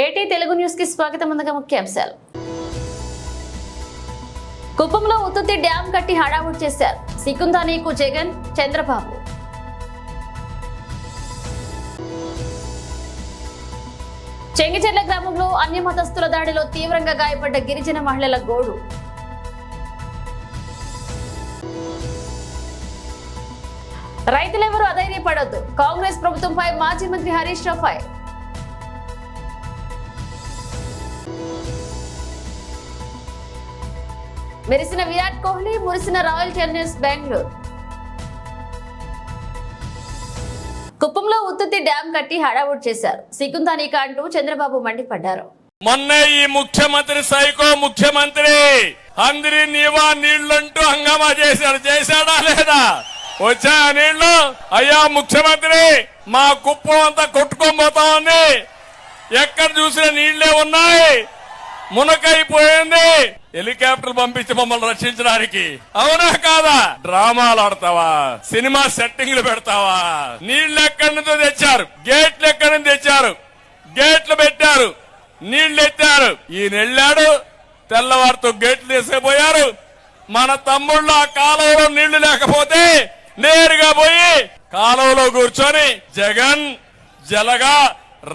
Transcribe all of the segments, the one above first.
ఏటీ తెలుగు న్యూస్ కి స్వాగతం. ముందుగా ముఖ్యాంశాలు. కుప్పంలో ఉత్తుత్తి డ్యాం కట్టి హడావుడి చేశారు సికుందానీకు జగన్, చంద్రబాబు. చెంగిచెర్ల గ్రామంలో అన్య మతస్థుల దాడిలో తీవ్రంగా గాయపడ్డ గిరిజన మహిళల గోడు. రైతులెవరూ అధైర్యపడొద్దు, కాంగ్రెస్ ప్రభుత్వంపై మాజీ మంత్రి హరీష్ రావు ఫైర్. మెరిసిన విరాట్ కోహ్లీ, మురిసిన రాయల్ ఛాలెంజర్స్ బెంగళూరు. కుప్పంలో ఉత్తుత్తి డ్యాం కట్టి హడావుడి చేశారు సికుందానీక అంటూ చంద్రబాబు మండిపడ్డారు. మొన్న ఈ ముఖ్యమంత్రి సైకో ముఖ్యమంత్రి అందరి నీవా నీళ్లంటూ హంగామా చేశాడా లేదా? వచ్చాయా నీళ్లు? అయ్యా ముఖ్యమంత్రి, మా కుప్పం అంతా కొట్టుకోబోతా ఉంది, ఎక్కడ చూసినా నీళ్లే ఉన్నాయి, మునకైపోయింది. హెలికాప్టర్ పంపించి మమ్మల్ని రక్షించడానికి. అవునా కాదా? డ్రామాలు ఆడతావా? సినిమా సెట్టింగ్లు పెడతావా? నీళ్లు ఎక్కడి నుంచో తెచ్చారు, గేట్లు ఎక్కడి నుంచి తెచ్చారు, గేట్లు పెట్టారు, నీళ్లు ఎత్తారు. ఈయన వెళ్ళాడు, తెల్లవారితో గేట్లు తీసుకుపోయారు. మన తమ్ముళ్ళు ఆ కాలువలో నీళ్లు లేకపోతే నేరుగా పోయి కాలువలో కూర్చొని జగన్ జలగా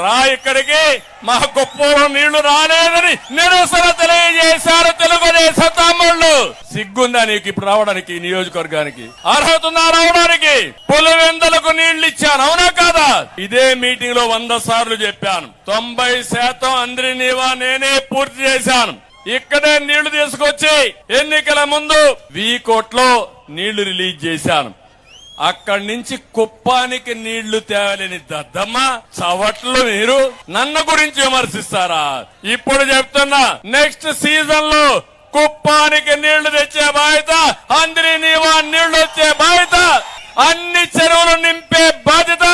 రా, ఇక్కడికి మా కుప్పంలో నీళ్లు రాలేదని నిరసన తెలియజేశారు తెలుగుదేశం తమ్ముళ్ళు. సిగ్గుందా నీకు ఇప్పుడు రావడానికి? నియోజకవర్గానికి అర్హత ఉందా రావడానికి? పులివెందులకు నీళ్లు ఇచ్చాను, అవునా కాదా? ఇదే మీటింగ్ లో 100 సార్లు చెప్పాను. 90% అందరి నీవా నేనే పూర్తి చేశాను. ఇక్కడే నీళ్లు తీసుకొచ్చి ఎన్నికల ముందు వీకోట్లో నీళ్లు రిలీజ్ చేశాను. అక్కడి నుంచి కుప్పానికి నీళ్లు తేవాలని దద్దమ్మ చవట్లు. మీరు నన్ను గురించి విమర్శిస్తారా? ఇప్పుడు చెప్తున్నా, నెక్స్ట్ సీజన్ లో కుప్పానికి నీళ్లు తెచ్చే బాధ్యత, అందరి నీవా నీళ్లు వచ్చే బాధ్యత, అన్ని చెరువులు నింపే బాధ్యత,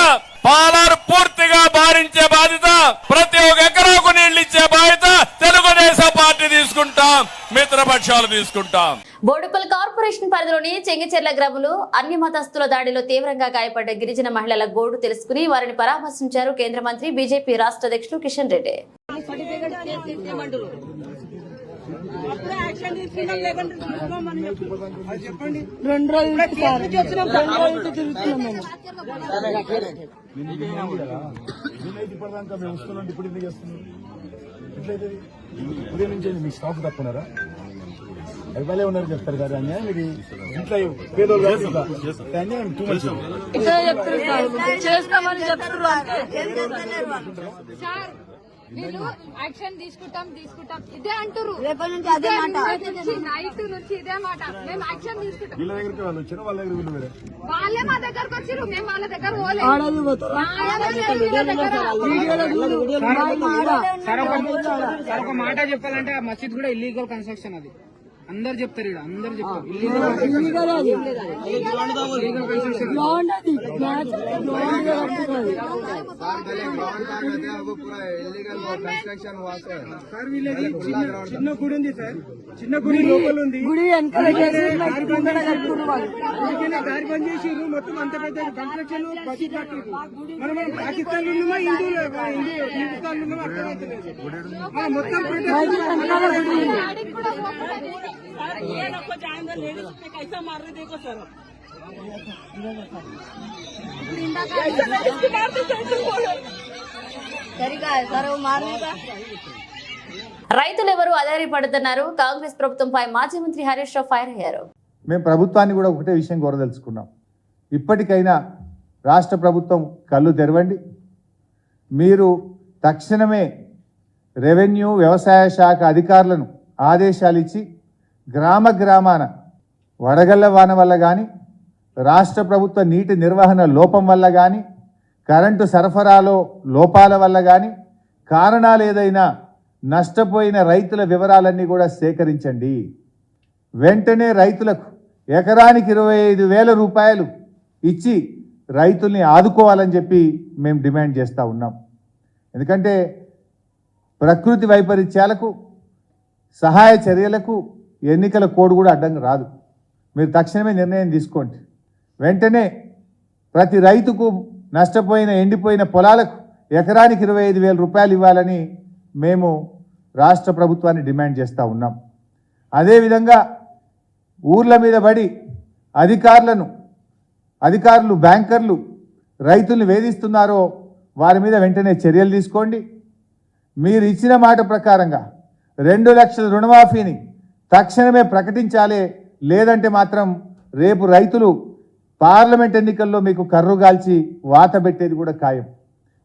పాలారు పూర్తిగా భారించే బాధ్యత, ప్రతి ఒక్క ఎకరాకు నీళ్లు ఇచ్చే బాధ్యత తెలుగుదేశం పార్టీ తీసుకుంటాం, మిత్రపక్షాలు తీసుకుంటాం. బోడుపల్ కార్పొరేషన్ పరిధిలోని చెంగిచెర్ల గ్రామంలో అన్య మతస్థుల దాడిలో తీవ్రంగా గాయపడ్డ గిరిజన మహిళల గోడు తెలుసుకుని వారిని పరామర్శించారు కేంద్ర మంత్రి, బీజేపీ రాష్ట్ర అధ్యక్షులు కిషన్ రెడ్డి. మీ స్టాఫ్ తప్పున్నారా? ఎవరే ఉన్నారు చెప్తారు కదా అన్యాయం. ఇది ఇంట్లో పేదోళ్ళు అన్యాయం వీళ్ళు యాక్షన్ తీసుకుంటాం ఇదే అంటారు. నైట్ నుంచి ఇదే మాట, మేము యాక్షన్ తీసుకుంటాం. వీళ్ళ దగ్గరికి వాళ్ళు వచ్చారు, వాళ్ళ దగ్గర వీళ్ళు వేరే వాళ్ళే మా దగ్గరకు వచ్చారు, మేము వాళ్ళ దగ్గర ఒక మాట చెప్పాలంటే ఆ మసీద్ కూడా ఇల్లీగల్ కన్స్ట్రక్షన్. అది అందరు చెప్తారు, ఇక్కడ అందరు చెప్తారు సార్. వీళ్ళది చిన్న గుడి ఉంది సార్, చిన్న గుడి లోపల ఉంది, గుడి దారి బంద్ చేసిర్రు. మొత్తం అంత పెద్ద కన్స్ట్రక్షన్ మసీద్ కట్టిరు. మనం పాకిస్తాన్ లో ఉన్నామా, హిందుస్థాన్ లో ఉన్నామా అర్థమవుతుంది. మొత్తం ये लोग जान दो, लेडीज पे कैसा मार रहे देखो सर, రైతులెవరూ అధైర్యపడుతున్నారు, కాంగ్రెస్ ప్రభుత్వంపై మాజీ మంత్రి హరీష్ రావు ఫైర్ అయ్యారు. మేము ప్రభుత్వాన్ని కూడా ఒకటే విషయం కోరదలుచుకున్నాం. ఇప్పటికైనా రాష్ట్ర ప్రభుత్వం కళ్ళు తెరవండి. మీరు తక్షణమే రెవెన్యూ వ్యవసాయ శాఖ అధికారులను ఆదేశాలు ఇచ్చి గ్రామాన వడగళ్ల వాన వల్ల కానీ, రాష్ట్ర ప్రభుత్వ నీటి నిర్వహణ లోపం వల్ల కానీ, కరెంటు సరఫరాలో లోపాల వల్ల కానీ, కారణాలు ఏదైనా నష్టపోయిన రైతుల వివరాలన్నీ కూడా సేకరించండి. వెంటనే రైతులకు ఎకరానికి 25,000 రూపాయలు ఇచ్చి రైతుల్ని ఆదుకోవాలని చెప్పి మేము డిమాండ్ చేస్తూ ఉన్నాం. ఎందుకంటే ప్రకృతి వైపరీత్యాలకు, సహాయ చర్యలకు ఎన్నికల కోడ్ కూడా అడ్డంగా రాదు. మీరు తక్షణమే నిర్ణయం తీసుకోండి. వెంటనే ప్రతి రైతుకు నష్టపోయిన ఎండిపోయిన పొలాలకు ఎకరానికి 25,000 రూపాయలు ఇవ్వాలని మేము రాష్ట్ర ప్రభుత్వాన్ని డిమాండ్ చేస్తూ ఉన్నాం. అదేవిధంగా ఊర్ల మీద పడి అధికారులు బ్యాంకర్లు రైతుల్ని వేధిస్తున్నారో వారి మీద వెంటనే చర్యలు తీసుకోండి. మీరు ఇచ్చిన మాట ప్రకారంగా 2 లక్షల రుణమాఫీని తక్షణమే ప్రకటించాలి. లేదంటే మాత్రం రేపు రైతులు పార్లమెంట్ ఎన్నికల్లో మీకు కర్రుగాల్చి వాత పెట్టేది కూడా ఖాయం.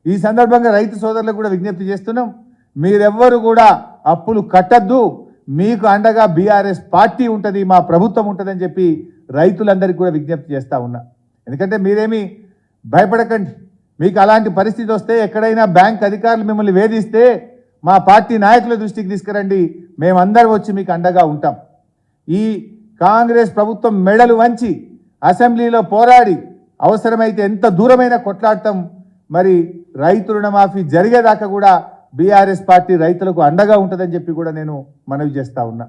ఈ సందర్భంగా రైతు సోదరులకు కూడా విజ్ఞప్తి చేస్తున్నాం, మీరెవ్వరు కూడా అప్పులు కట్టద్దు, మీకు అండగా బీఆర్ఎస్ పార్టీ ఉంటుంది, మా ప్రభుత్వం ఉంటుందని చెప్పి రైతులందరికీ కూడా విజ్ఞప్తి చేస్తూ ఉన్నా. ఎందుకంటే మీరేమీ భయపడకండి, మీకు అలాంటి పరిస్థితి వస్తే ఎక్కడైనా బ్యాంక్ అధికారులు మిమ్మల్ని వేధిస్తే మా పార్టీ నాయకుల దృష్టికి తీసుకురండి, మేమందరం వచ్చి మీకు అండగా ఉంటాం. ఈ కాంగ్రెస్ ప్రభుత్వం మెడలు వంచి అసెంబ్లీలో పోరాడి అవసరమైతే ఎంత దూరమైనా కొట్లాడతాం. మరి రైతు రుణమాఫీ జరిగేదాకా కూడా బీఆర్ఎస్ పార్టీ రైతులకు అండగా ఉంటుందని చెప్పి కూడా నేను మనవి చేస్తూ ఉన్నా.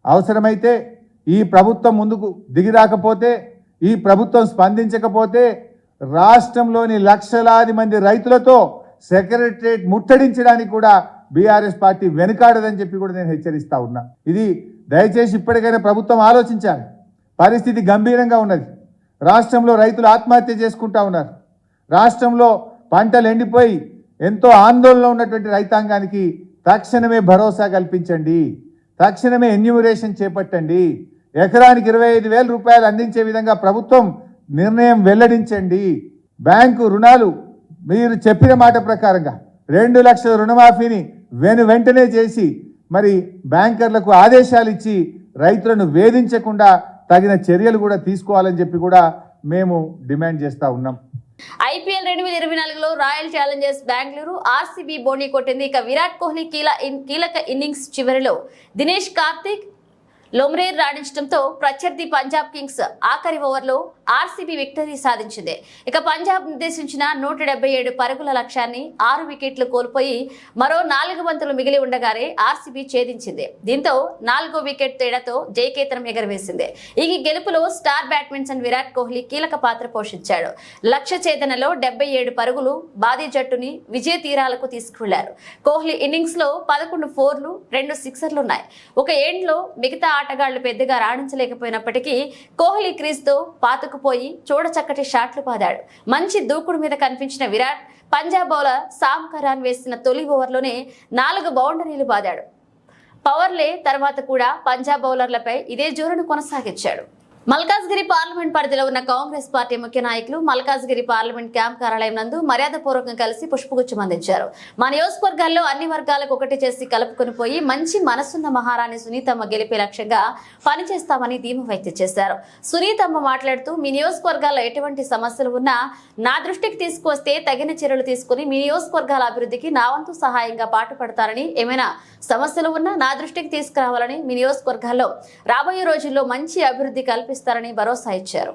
అవసరమైతే ఈ ప్రభుత్వం ముందుకు దిగి రాకపోతే, ఈ ప్రభుత్వం స్పందించకపోతే రాష్ట్రంలోని లక్షలాది మంది రైతులతో సెక్రటరేట్ ముట్టడించడానికి కూడా బీఆర్ఎస్ పార్టీ వెనుకాడదని చెప్పి కూడా నేను హెచ్చరిస్తా ఉన్నా. ఇది దయచేసి ఇప్పటికైనా ప్రభుత్వం ఆలోచించాలి. పరిస్థితి గంభీరంగా ఉన్నది. రాష్ట్రంలో రైతులు ఆత్మహత్య చేసుకుంటా ఉన్నారు. రాష్ట్రంలో పంటలు ఎండిపోయి ఎంతో ఆందోళనలో ఉన్నటువంటి రైతాంగానికి తక్షణమే భరోసా కల్పించండి, తక్షణమే ఎన్యూమరేషన్ చేపట్టండి, ఎకరానికి 25,000 రూపాయలు అందించే విధంగా ప్రభుత్వం నిర్ణయం వెల్లడించండి. బ్యాంకు రుణాలు మీరు చెప్పిన మాట ప్రకారంగా 2 లక్షల రుణమాఫీని వెంటనే చేసి మరి బ్యాంకర్లకు ఆదేశాలు ఇచ్చి రైతులను వేధించకుండా తగిన చర్యలు కూడా తీసుకోవాలని చెప్పి కూడా మేము డిమాండ్ చేస్తూ ఉన్నాం. ఐపీఎల్ 2024లో రాయల్ ఛాలెంజర్స్ బెంగళూరు ఆర్సీబీ బోణీ కొట్టింది. ఇక విరాట్ కోహ్లీ కీలక ఇన్నింగ్స్ చివరిలో దినేష్ కార్తిక్ లోమ్రేర్ రాణించడంతో ప్రత్యర్థి పంజాబ్ కింగ్స్ ఆఖరి ఓవర్లో ఆర్సీబీ విక్టరీ సాధించింది. ఇక పంజాబ్ నిర్దేశించిన 177 పరుగుల లక్ష్యాన్ని 6 వికెట్లు కోల్పోయి మరో 4 బంతులు మిగిలి ఉండగానే ఆర్సీబీ ఛేదించింది. దీంతో 4వ వికెట్ తేడాతో జయకేతనం ఎగరవేసింది. ఈ గెలుపులో స్టార్ బ్యాట్స్మన్ విరాట్ కోహ్లీ కీలక పాత్ర పోషించాడు. లక్ష్య ఛేదనలో 77 పరుగులు బాదీ జట్టుని విజయ తీరాలకు తీసుకువెళ్లారు. కోహ్లీ ఇన్నింగ్స్ లో 11 4లు 2 సిక్సర్లున్నాయి. ఒక ఎండ్లో మిగతా ఆటగాళ్లు పెద్దగా రాణించలేకపోయినప్పటికీ కోహ్లీ క్రీజ్ తో పాతుకుపోయి చూడచక్కటి షాట్లు పాదాడు. మంచి దూకుడు మీద కనిపించిన విరాట్ పంజాబ్ బౌలర్ సామ్ కరాన్ వేసిన తొలి ఓవర్లోనే 4 బౌండరీలు బాదాడు. పవర్లే తర్వాత కూడా పంజాబ్ బౌలర్లపై ఇదే జోరును కొనసాగించాడు. మల్కాజ్గిరి పార్లమెంట్ పరిధిలో ఉన్న కాంగ్రెస్ పార్టీ ముఖ్య నాయకులు మల్కాజ్గిరి పార్లమెంట్ క్యాంప్ కార్యాలయం నందు మర్యాదపూర్వకంగా కలిసి పుష్పగుచ్చం అందించారు. మా నియోజకవర్గాల్లో అన్ని వర్గాలకు ఒకటి చేసి కలుపుకొని పోయి మంచి మనసున్న మహారాణి సునీతమ్మ గెలిపే లక్ష్యంగా పనిచేస్తామని ధీమా వ్యక్తం చేశారు. సునీతమ్మ మాట్లాడుతూ మీ నియోజకవర్గాల్లో ఎటువంటి సమస్యలు ఉన్నా నా దృష్టికి తీసుకువస్తే తగిన చర్యలు తీసుకుని మీ నియోజకవర్గాల అభివృద్ధికి నా వంతు సహాయంగా పాటుపడతారని, ఏమైనా సమస్యలు ఉన్నా నా దృష్టికి తీసుకురావాలని, మీ నియోజకవర్గాల్లో రాబోయే రోజుల్లో మంచి అభివృద్ధి కల్పిస్తారని భరోసా ఇచ్చారు.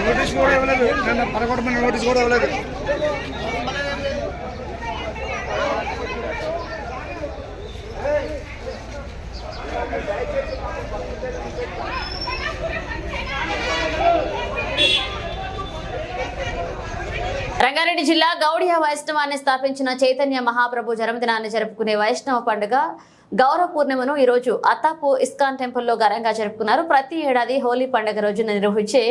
నోటీస్ కూడా ఇవ్వలేదు, పరగొట్టమని నోటీస్ కూడా ఇవ్వలేదు. రంగారెడ్డి జిల్లా గౌడియా వైష్ణవాన్ని స్థాపించిన చైతన్య మహాప్రభు జన్మదినాన్ని జరుపుకునే వైష్ణవ పండుగ గౌరవ పూర్ణిమను ఈ రోజు అత్తాపూర్ ఇస్కాన్ టెంపుల్లో ఘనంగా జరుపుకున్నారు. ప్రతి ఏడాది హోలీ పండుగ రోజున నిర్వహించే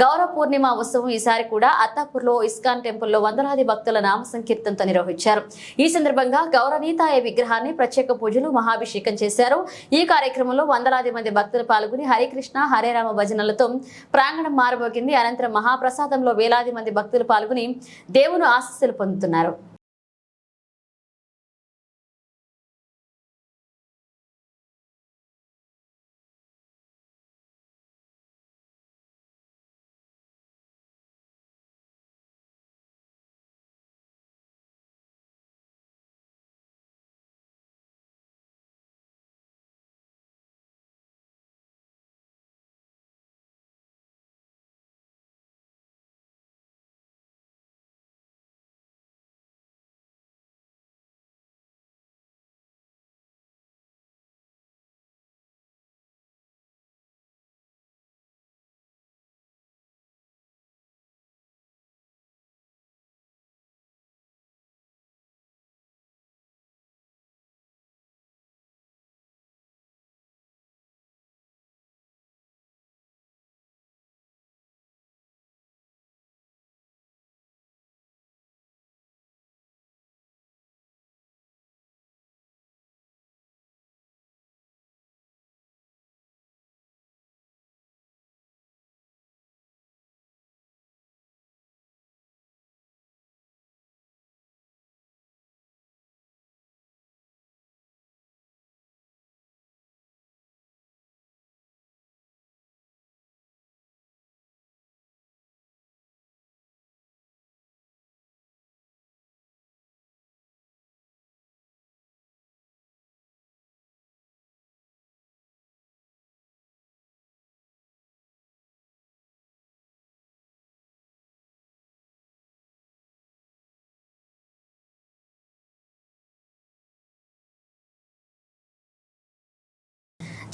గౌరవ పూర్ణిమ ఉత్సవం ఈసారి కూడా అత్తాపూర్లో ఇస్కాన్ టెంపుల్లో వందలాది భక్తుల నామ సంకీర్తనతో నిర్వహించారు. ఈ సందర్భంగా గౌరవనీతాయ విగ్రహాన్ని ప్రత్యేక పూజలు మహాభిషేకం చేశారు. ఈ కార్యక్రమంలో వందలాది మంది భక్తులు పాల్గొని హరికృష్ణ హరేరామ భజనలతో ప్రాంగణం మారబోగింది. అనంతరం మహాప్రసాదంలో వేలాది మంది భక్తులు పాల్గొని దేవుని ఆశీస్సులు పొందుతున్నారు.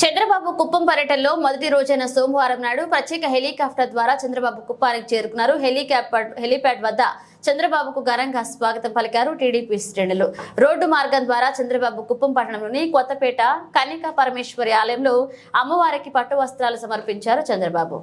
చంద్రబాబు కుప్పం పర్యటనలో మొదటి రోజైన సోమవారం నాడు ప్రత్యేక హెలికాప్టర్ ద్వారా చంద్రబాబు కుప్పానికి చేరుకున్నారు. హెలీప్యాడ్ వద్ద చంద్రబాబుకు ఘనంగా స్వాగతం పలికారు టీడీపీ శ్రేణులు. రోడ్డు మార్గం ద్వారా చంద్రబాబు కుప్పం పట్టణంలోని కొత్తపేట కన్యకా పరమేశ్వరి ఆలయంలో అమ్మవారికి పట్టు వస్త్రాలు సమర్పించారు చంద్రబాబు.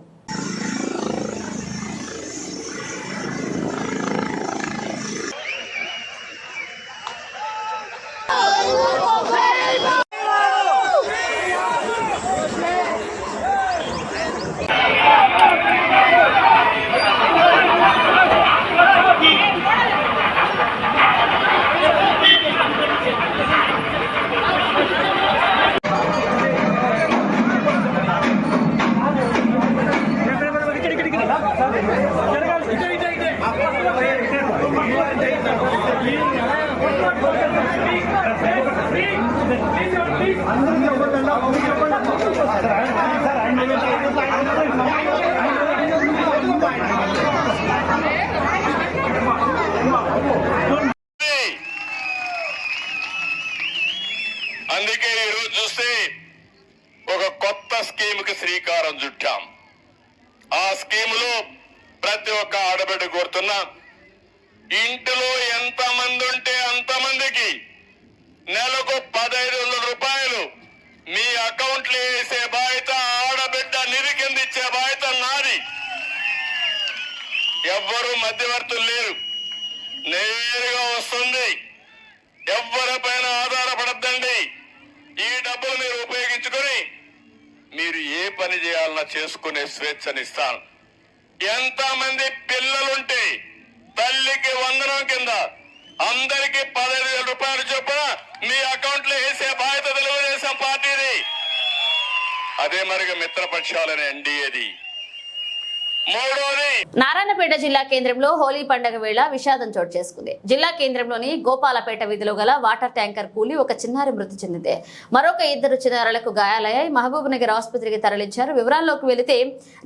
అందుకే ఈరోజు చూస్తే ఒక కొత్త స్కీమ్ కి శ్రీకారం చుట్టాం. ఆ స్కీములో ప్రతి ఒక్క ఆడబిడ్డ కోరుతున్నా, ఇంటిలో ఎంత మంది ఉంటే అంతమందికి నెలకు 15,000 రూపాయలు మీ అకౌంట్లో వేసే బాధ్యత, ఆడబిడ్డ నిధి కింద ఇచ్చే బాధ్యత నాది. ఎవ్వరూ మధ్యవర్తులు లేరు, నేరుగా వస్తుంది. ఎవరిపైన ఆధారపడద్దండి. ఈ డబ్బులు మీరు ఉపయోగించుకొని మీరు ఏ పని చేయాలన్నా చేసుకునే స్వేచ్ఛనిస్తాను. ఎంతమంది పిల్లలుంటే తల్లికి వందనం కింద అందరికి 15,000 రూపాయలు చొప్పున మీ అకౌంట్ లో వేసే బాధ్యత తెలుగుదేశం పార్టీది. అదే మరిగా మిత్రపక్షాలని ఎన్డీఏది. మూడోది, నారాయణపేట జిల్లా కేంద్రంలో హోలీ పండుగ వేళ విషాదం చోటు చేసుకుంది. జిల్లా కేంద్రంలోని గోపాలపేట వీధిలో గల వాటర్ ట్యాంకర్ కూలి ఒక చిన్నారి మృతి చెందింది. మరొక 2 చిన్నారులకు గాయాలయ్యాయి. మహబూబ్ నగర్ ఆసుపత్రికి తరలించారు. వివరాల్లోకి వెళితే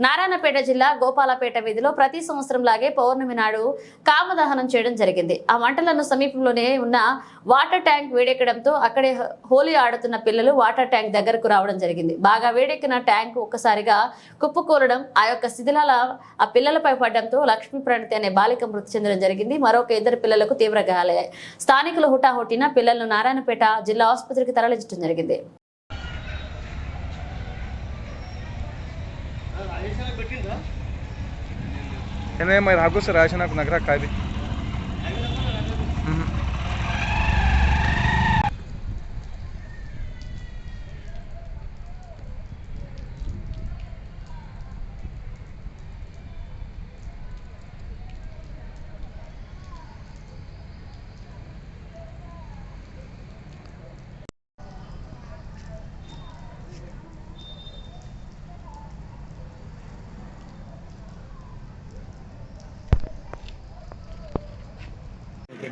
నారాయణపేట జిల్లా గోపాలపేట వీధిలో ప్రతి సంవత్సరం లాగే పౌర్ణమి నాడు కామదహనం చేయడం జరిగింది. ఆ మంటలను సమీపంలోనే ఉన్న వాటర్ ట్యాంక్ వేడెక్కడంతో అక్కడే హోలీ ఆడుతున్న పిల్లలు వాటర్ ట్యాంక్ దగ్గరకు రావడం జరిగింది. బాగా వేడెక్కిన ట్యాంక్ ఒక్కసారిగా కుప్పకూలడం, ఆ యొక్క శిథిలాల ఆ పిల్లలపై పడడంతో లక్ష్మీ ప్రణతి అనే బాలిక మృతి చెందడం జరిగింది. మరొక 2 పిల్లలకు తీవ్ర గాయాలయ్యాయి. స్థానికులు హుటాహుటిన పిల్లలను నారాయణపేట జిల్లా ఆసుపత్రికి తరలించడం జరిగింది. मैं राघु से राशन आपको नगरा का भी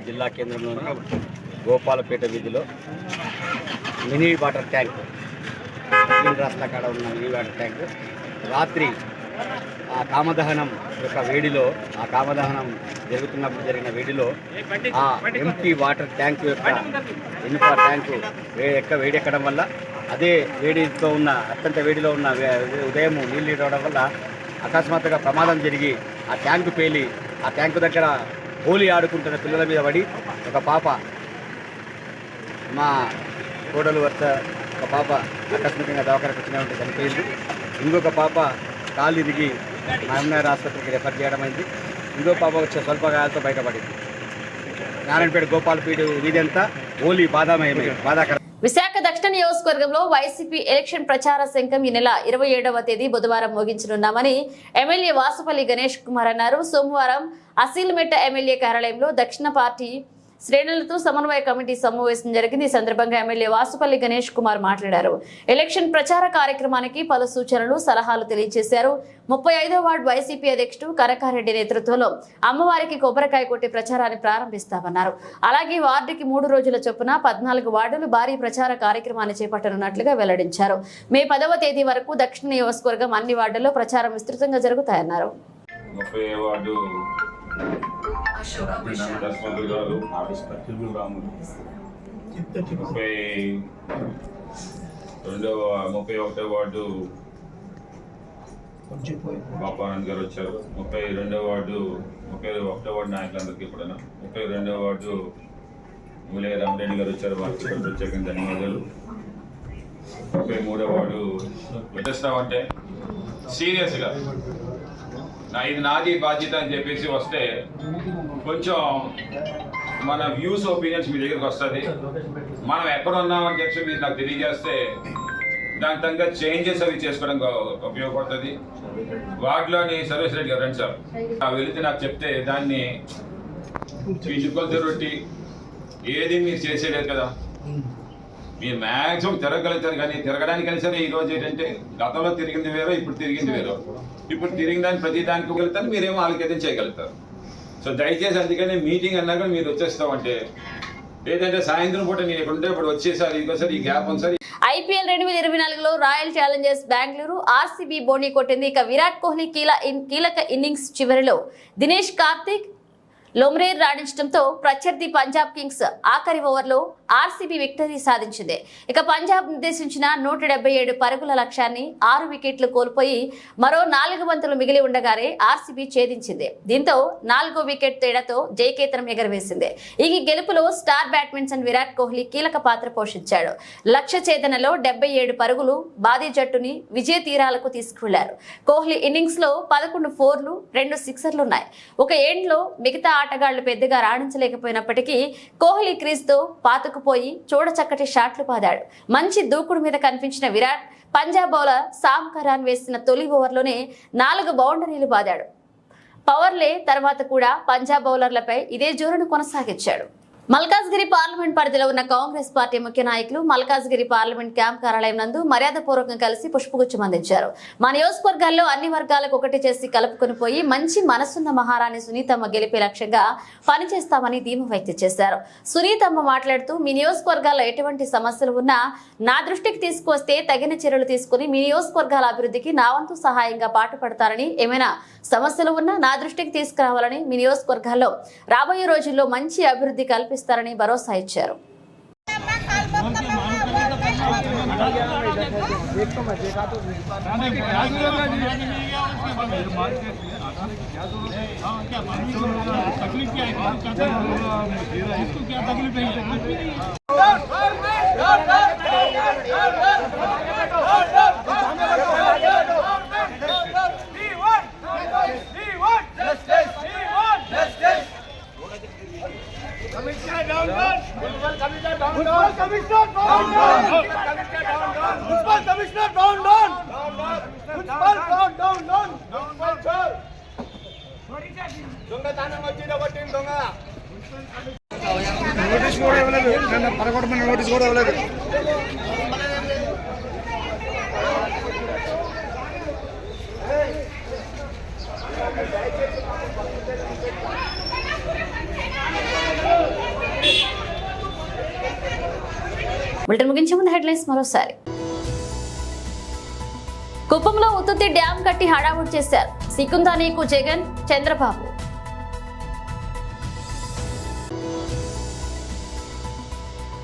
జిల్లా కేంద్రంలోని గోపాలపేట వీధిలో మినీ వాటర్ ట్యాంక్, రాష్ట్ర కాడ ఉన్న మినీ వాటర్ ట్యాంక్ రాత్రి ఆ కామదహనం యొక్క వేడిలో, ఆ కామదహనం జరుగుతున్నప్పుడు జరిగిన వేడిలో ఆ ఎంటీ వాటర్ ట్యాంక్ యొక్క ఇనుప ట్యాంకు వేడెక్కడం వల్ల, అదే వేడితో ఉన్న అత్యంత వేడిలో ఉన్న ఉదయం నీళ్ళు ఇవ్వడం వల్ల అకస్మాత్తుగా ప్రమాదం జరిగి ఆ ట్యాంకు పేలి ఆ ట్యాంకు దగ్గర హోలీ ఆడుకుంటున్న పిల్లల మీద పడి ఒక పాప, మా కోడలు వద్ద ఒక పాప ఆకస్మికంగా దవాఖానకు వచ్చినట్టు చనిపోయింది. ఇంకొక పాప కాలు ఇరిగి మహబూబ్నగర్ ఆసుపత్రికి రెఫర్ చేయడం అయింది. ఇంకో పాప వచ్చే స్వల్ప గాయాలతో బయటపడింది. నారాయణపేట గోపాలపేట వీధి అంతా హోలీ బాధాకరం. విశాఖ దక్షిణ నియోజకవర్గంలో వైసీపీ ఎలక్షన్ ప్రచార శంఖం ఈ నెల 27వ తేదీ బుధవారం ముగించనున్నామని ఎమ్మెల్యే వాసుపల్లి గణేష్ కుమార్ అన్నారు. సోమవారం అసీల్మెట్ట ఎమ్మెల్యే కార్యాలయంలో దక్షిణ పార్టీ శ్రేణులతో సమన్వయ కమిటీ సమావేశం జరిగింది. ఈ సందర్భంగా ఎమ్మెల్యే వాసుపల్లి గణేష్ కుమార్ మాట్లాడారు. ఎలక్షన్ ప్రచార కార్యక్రమానికి పలు సూచనలు, సలహాలు తెలియజేశారు. 35వ వార్డు వైసీపీ అధ్యక్షుడు కనకారెడ్డి నేతృత్వంలో అమ్మవారికి కొబ్బరికాయ కొట్టి ప్రచారాన్ని ప్రారంభిస్తామన్నారు. అలాగే వార్డుకి 3 రోజుల చొప్పున 14 వార్డులు భారీ ప్రచార కార్యక్రమాన్ని చేపట్టనున్నట్లుగా వెల్లడించారు. మే 10వ తేదీ వరకు దక్షిణ నియోజకవర్గం అన్ని వార్డుల్లో ప్రచారం విస్తృతంగా జరుగుతాయన్నారు. 31వ వార్డు బాపానంద్ గారు వచ్చారు. 32వ వార్డు 31వ వార్డు నాయకులందరికీ కూడా 32వ వార్డు ములే రామరెడ్డి గారు వచ్చారు. వారికి కూడా ప్రత్యేకంగా ధన్యవాదాలు. 33వ వార్డు వచ్చేస్తామంటే సీరియస్గా ఇది నాది బాధ్యత అని చెప్పేసి వస్తే కొంచెం మన వ్యూస్ ఒపీనియన్స్ మీ దగ్గరికి వస్తుంది. మనం ఎక్కడ ఉన్నామని చెప్పి మీరు నాకు తెలియజేస్తే దాని తగ్గ చేంజెస్ అవి చేసుకోవడానికి ఉపయోగపడుతుంది. వార్డులోని సర్వీస్ రెడ్డి గారు రండి సార్, వెళితే నాకు చెప్తే దాన్ని మీ చుక్కలతో రొట్టి ఏది మీరు చేసేలేదు కదా. మీరు మ్యాక్సిమం తిరగలుగుతారు, కానీ తిరగడానికైనా సరే ఈరోజు ఏంటంటే గతంలో తిరిగింది వేరు, ఇప్పుడు తిరిగింది వేరు. ఇప్పుడు తిరిగిన దాన్ని ప్రతి దానికి వెళ్తారు, మీరేమో వాళ్ళకైతే చేయగలుగుతారు. సో దయచేసి అందుకని మీటింగ్ అన్నా కూడా మీరు వచ్చేస్తామంటే, లేదంటే సాయంత్రం పూట నేను ఇక్కడ ఉంటే ఇప్పుడు వచ్చేసారి ఇంకోసారి ఈ గ్యాప్ ఉంది సార్. ఐపీఎల్ 2024లో రాయల్ ఛాలెంజర్స్ బెంగళూరు ఆర్సీబీ బోణీ కొట్టింది. ఇక విరాట్ కోహ్లీ కీలక ఇన్నింగ్స్ చివరిలో దినేష్ కార్తిక్ లోమ్రేర్ రాణించడంతో ప్రత్యర్థి పంజాబ్ కింగ్స్ ఆఖరి ఓవర్లో ఆర్సీబీ విక్టరీ సాధించింది. ఇక పంజాబ్ నిర్దేశించిన 177 పరుగుల లక్ష్యాన్ని 6 వికెట్లు కోల్పోయి మరో 4 బంతులు మిగిలి ఉండగానే ఆర్సీబీ ఛేదించింది. దీంతో 4వ వికెట్ తేడాతో జయకేతనం ఎగరవేసింది. ఈ గెలుపులో స్టార్ బ్యాట్స్మన్ విరాట్ కోహ్లీ కీలక పాత్ర పోషించాడు. లక్ష్య ఛేదనలో 77 పరుగులు బాదీ జట్టుని విజయ తీరాలకు తీసుకువెళ్లారు. కోహ్లీ ఇన్నింగ్స్ లో 11 4లు 2 సిక్సర్లున్నాయి. ఒక ఎండ్లో మిగతా ఆటగాళ్లు పెద్దగా రాణించలేకపోయినప్పటికీ కోహ్లీ క్రీజ్ తో పాతుకుపోయి చూడచక్కటి షాట్లు పాదాడు. మంచి దూకుడు మీద కనిపించిన విరాట్ పంజాబ్ బౌలర్ సామ్ కరాన్ వేసిన తొలి ఓవర్లోనే 4 బౌండరీలు బాదాడు. పవర్లే తర్వాత కూడా పంజాబ్ బౌలర్లపై ఇదే జోరును కొనసాగించాడు. మల్కాజ్గిరి పార్లమెంట్ పరిధిలో ఉన్న కాంగ్రెస్ పార్టీ ముఖ్య నాయకులు మల్కాజ్గిరి పార్లమెంట్ క్యాంప్ కార్యాలయం నందు మర్యాదపూర్వకంగా కలిసి పుష్పగుచ్చం అందించారు. మా నియోజకవర్గాల్లో అన్ని వర్గాలకు ఒకటి చేసి కలుపుకొని పోయి మంచి మనసున్న మహారాణి సునీతమ్మ గెలిపే లక్ష్యంగా పనిచేస్తామని ధీమా వ్యక్తం చేశారు. సునీతమ్మ మాట్లాడుతూ, మీ నియోజకవర్గాల్లో ఎటువంటి సమస్యలు ఉన్నా నా దృష్టికి తీసుకువస్తే తగిన చర్యలు తీసుకుని మీ నియోజకవర్గాల అభివృద్ధికి నా వంతు సహాయంగా పాటుపడతారని, ఏమైనా సమస్యలు ఉన్నా నా దృష్టికి తీసుకురావాలని, మీ నియోజకవర్గాల్లో రాబోయే రోజుల్లో మంచి అభివృద్ధి కల్పిస్తారని భరోసా ఇచ్చారు. నోటీస్ కూడా ఇవ్వలేదు, పరగొట్టమని నోటీస్ కూడా ఇవ్వలేదు. బులెటిన్ ముగించే ముందు హెడ్లైన్స్ మరోసారి. కుప్పంలో ఉత్తుత్తి డ్యాం కట్టి హడావుడి చేశారు సికుందానీకు జగన్, చంద్రబాబు.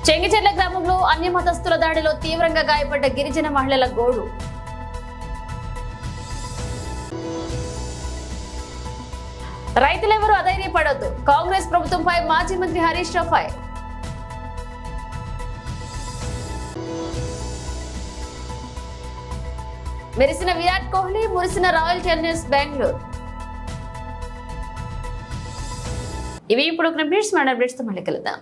చెంగిచెర్ల గ్రామంలో అన్యమతస్థుల దాడిలో తీవ్రంగా గాయపడ్డ గిరిజన మహిళల గోడు. రైతులెవరూ అధైర్యపడొద్దు, కాంగ్రెస్ ప్రభుత్వంపై మాజీ మంత్రి హరీష్ రావు ఫైర్. మెరిసిన విరాట్ కోహ్లీ, మురిసిన రాయల్ ఛాలెంజర్స్ బెంగళూరు. ఇవి ఇప్పుడు అప్డేట్స్. మన అప్డేట్స్ తో మళ్ళీ కలుద్దాం.